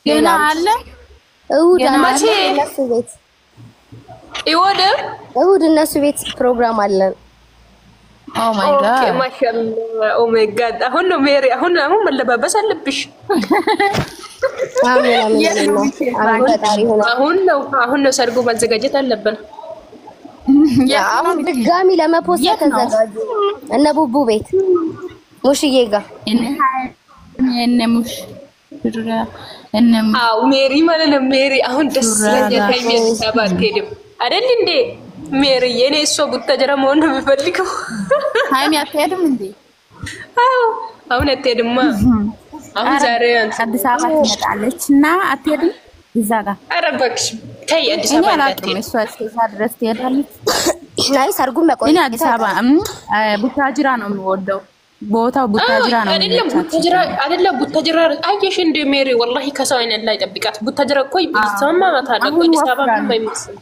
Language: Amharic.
ገና አለ መቼ እነሱ ቤት እሑድ እነሱ ቤት ፕሮግራም አለን። ኦ ማይ ጋድ ኦኬ ማሻአላ ኦ ማይ ጋድ አሁን ነው ሜሪ አሁን መለባበስ አለብሽ አሁን ነው ሰርጉ ማዘጋጀት አለብን አሁን ድጋሚ ለመፖስት ተዘጋጁ እነ ቡቡ ቤት ሙሽዬ ጋር እነ ሙሽ አው ሜሪ ማለት ነው ሜሪ አሁን ደስ ይለኛል ሰባት ሄድም አይደል እንዴ ሜሪ የኔ እሷ ቡታጀራ መሆን ነው የሚፈልገው ሃይሚ አትሄድም እንዴ አው አሁን አትሄድማ አሁን ዛሬ አዲስ አበባ ትመጣለችና አትሄድም እዛ ጋር ኧረ እባክሽ ተይ አዲስ አበባ እንዳትሄድ እሷ እስከዛ ድረስ ትሄዳለች ናይ ሰርጉን መቆየት እኔ አዲስ አበባ ቡታጅራ ነው የምወደው ቦታው ቡታጅራ ነው አይደለም ቡታጅራ አየሽ እንደ ሜሪ ወላሂ ከሰው አይነት ላይ ጠብቃት ቡታጅራ እኮ ይሰማማታል እኮ አዲስ አበባ ምን ባይመስል